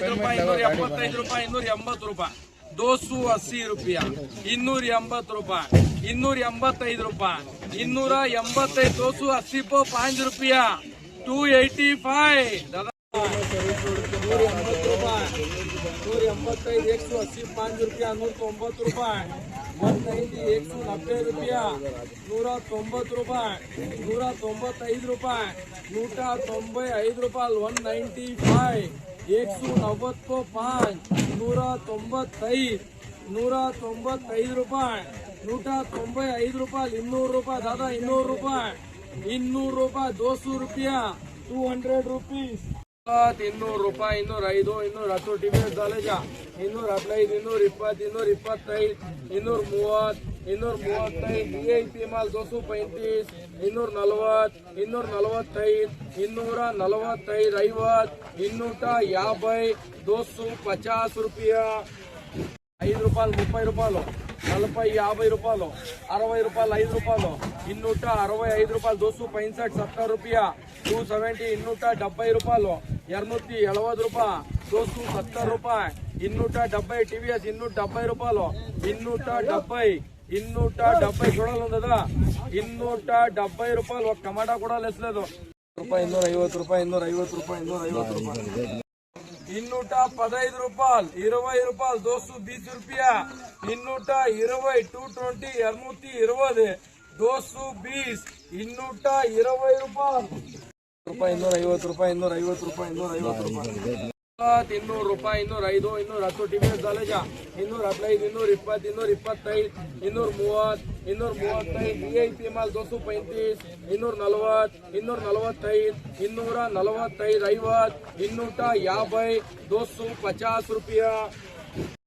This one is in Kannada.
ರೂಪಾಯಿ 275 ರೂಪಾಯಿ 280 ರೂಪಾಯಿ 280 रुपया 280 रूपये 285 रूपये 285 280 को 5 रुपया 285 दादा 185 रूपये 180 5 रुपया 190 रूपये 190 190 रुपया 190 रूपये 195 रूपये 195 रूपये 195 190 को 5 195 195 रूपये 195 रूपये 200 रूपये दादा 200 रूपये 200 रुपया 200 रुपीस 200 ರೂಪಾಯಿ 205 210 ಟಿವಿಎಸ್ ಕಾಲೇಜ 215 220 225 230 VIP ಮಾಲ್ 235 240 245 245 50 250 रुपया 5 ರೂಪಾಯಿ 30 ರೂಪಾಯಿ 40 50 ರೂಪಾಯಿ 60 ರೂಪಾಯಿ 5 ರೂಪಾಯಿ 265 ರೂಪಾಯಿ 265 70 रुपया 270 270 ರೂಪಾಯಿ 270 ರೂಪಾಯಿ 270 ರೂಪಾಯಿ 270 ಟಿವಿಎಸ್ 270 ರೂಪಾಯಿ 270 ಕೊಡಲ್ಲ दादा 270 ರೂಪಾಯಿ ఒక టమాటా కూడా లేసలేదు ರೂಪಾಯಿ 250 ರೂಪಾಯಿ 250 ರೂಪಾಯಿ 250 ರೂಪಾಯಿ 215 ರೂಪಾಯಿ 20 ರೂಪಾಯಿ 220 रुपया 220 220 220 220 220 ರೂಪಾಯಿ 250 ರೂಪಾಯಿ 250 ರೂಪಾಯಿ 250 ರೂಪಾಯಿ 200 ರೂಪಾಯಿ 205 210 ಟಿವಿಎಸ್ ಕಾಲೇಜ 215 220 225 230 235 VIP ಮಾಲ್ 235 240 245 245 50 250 250 रुपया